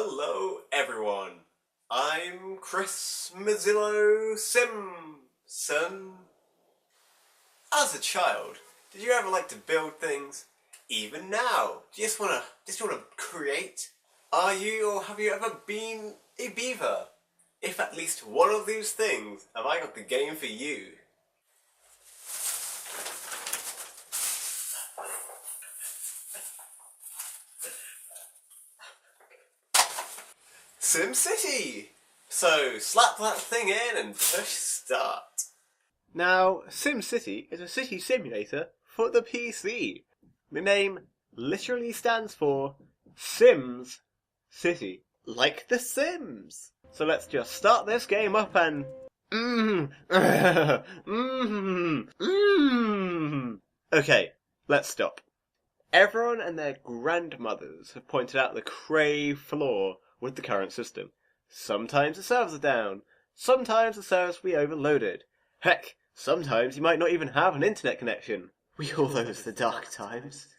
Hello everyone, I'm Chris Mazzillo Simpson. As a child, did you ever like to build things? Even now, do you just wanna create? Are you or have you ever been a beaver? If at least one of these things, have I got the game for you. SimCity! So, slap that thing in and push start. Now, SimCity is a city simulator for the PC. The name literally stands for Sims City, like The Sims. So let's just start this game up and... Okay, let's stop. Everyone and their grandmothers have pointed out the grave flaw with the current system. Sometimes the servers are down, sometimes the servers will be overloaded. Heck, sometimes you might not even have an internet connection. We all those the dark times.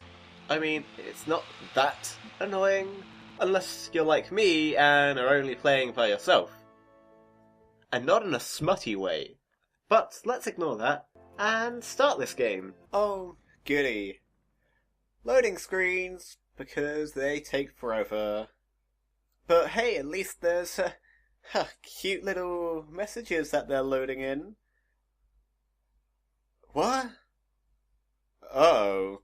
I mean, it's not that annoying, unless you're like me and are only playing by yourself. And not in a smutty way. But let's ignore that, and start this game. Oh, goody. Loading screens, because they take forever. But hey, at least there's cute little messages that they're loading in. What? Oh.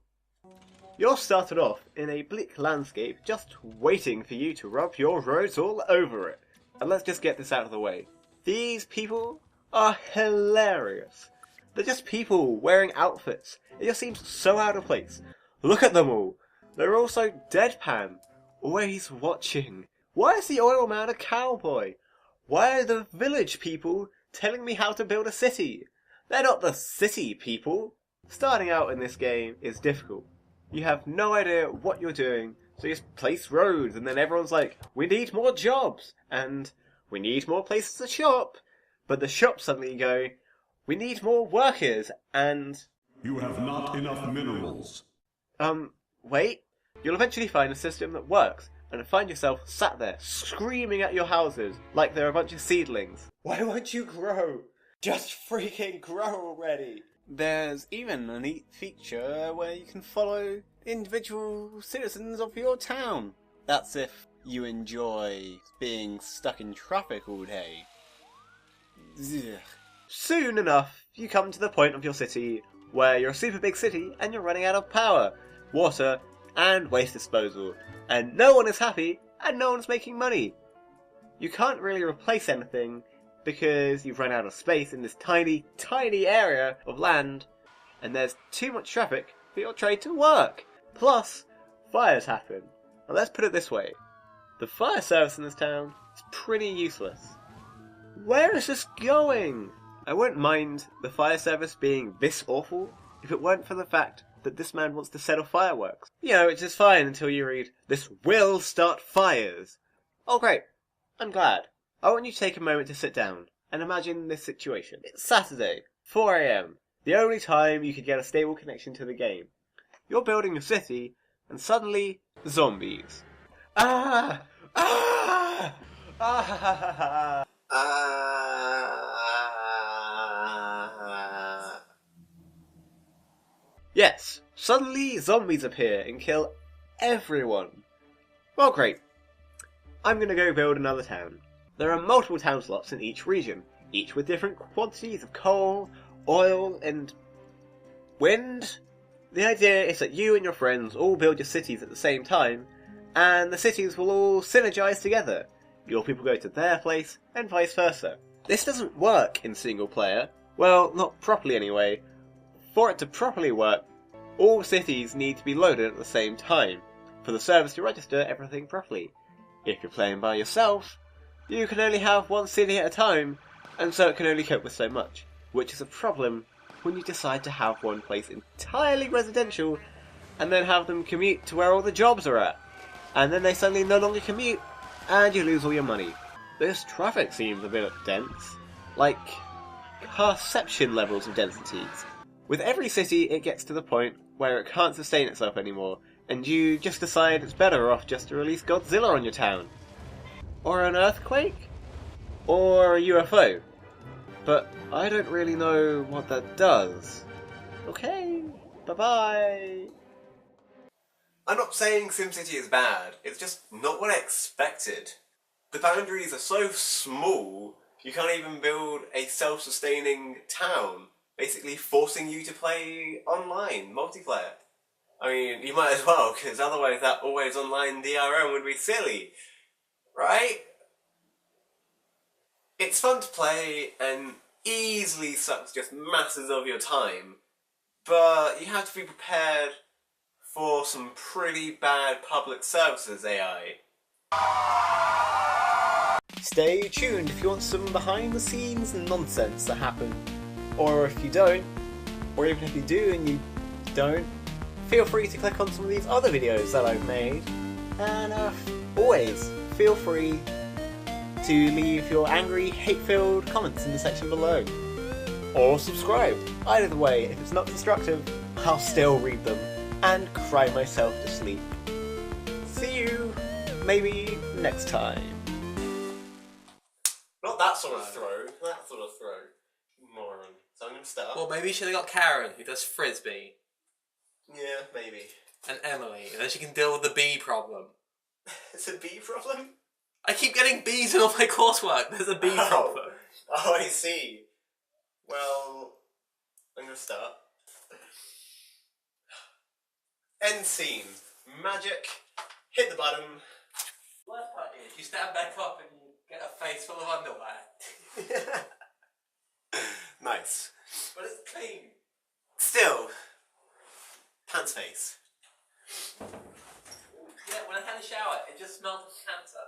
You're started off in a bleak landscape just waiting for you to rub your roads all over it. And let's just get this out of the way. These people are hilarious. They're just people wearing outfits. It just seems so out of place. Look at them all. They're all so deadpan. Always watching. Why is the oil man a cowboy? Why are the village people telling me how to build a city? They're not the city people. Starting out in this game is difficult. You have no idea what you're doing, so you just place roads and then everyone's like, we need more jobs, and we need more places to shop. But the shops suddenly go, we need more workers, and... You have not enough minerals. Wait. You'll eventually find a system that works, and find yourself sat there, screaming at your houses like they're a bunch of seedlings. Why won't you grow? Just freaking grow already! There's even a neat feature where you can follow individual citizens of your town. That's if you enjoy being stuck in traffic all day. Ugh. Soon enough, you come to the point of your city where you're a super big city and you're running out of power, water, and waste disposal. And no one is happy, and no one's making money. You can't really replace anything because you've run out of space in this tiny, tiny area of land, and there's too much traffic for your trade to work. Plus, fires happen. Now let's put it this way. The fire service in this town is pretty useless. Where is this going? I wouldn't mind the fire service being this awful if it weren't for the fact that this man wants to set off fireworks. You know, it's just fine until you read, this will start fires. Oh great, I'm glad. I want you to take a moment to sit down and imagine this situation. It's Saturday, 4 AM, the only time you could get a stable connection to the game. You're building a city, and suddenly, zombies. Ah! Ah! Ah! Yes, suddenly zombies appear and kill everyone. Well, great. I'm gonna go build another town. There are multiple town slots in each region, each with different quantities of coal, oil, and wind. The idea is that you and your friends all build your cities at the same time, and the cities will all synergize together. Your people go to their place, and vice versa. This doesn't work in single player. Well, not properly anyway. For it to properly work, all cities need to be loaded at the same time, for the service to register everything properly. If you're playing by yourself, you can only have one city at a time, and so it can only cope with so much, which is a problem when you decide to have one place entirely residential, and then have them commute to where all the jobs are at. And then they suddenly no longer commute, and you lose all your money. This traffic seems a bit dense, like carception levels of densities. With every city, it gets to the point where it can't sustain itself anymore, and you just decide it's better off just to release Godzilla on your town. or an earthquake, or a UFO. But I don't really know what that does. Okay, bye-bye. I'm not saying SimCity is bad, it's just not what I expected. The boundaries are so small, you can't even build a self-sustaining town, basically forcing you to play online, multiplayer. I mean, you might as well, because otherwise that always online DRM would be silly, right? It's fun to play and easily sucks just masses of your time, but you have to be prepared for some pretty bad public services AI. Stay tuned if you want some behind the scenes nonsense that happen. Or if you don't, or even if you do and you don't, feel free to click on some of these other videos that I've made. And always feel free to leave your angry, hate-filled comments in the section below. Or subscribe. Either way, if it's not constructive, I'll still read them and cry myself to sleep. See you, maybe next time. Not that sort of throw, that sort of throw. Moron. So I'm gonna start. Well, maybe you should have got Karen, who does frisbee, Yeah, maybe. and Emily, and then she can deal with the bee problem. It's a bee problem? I keep getting bees in all my coursework. There's a bee problem. Oh, I see. Well, I'm gonna start. End scene. Magic. Hit the button. Worst part is, you stand back up and you get a face full of underwear. Nice. But it's clean. Still. Pants face. Yeah, when I had a shower, it just smelled of cancer.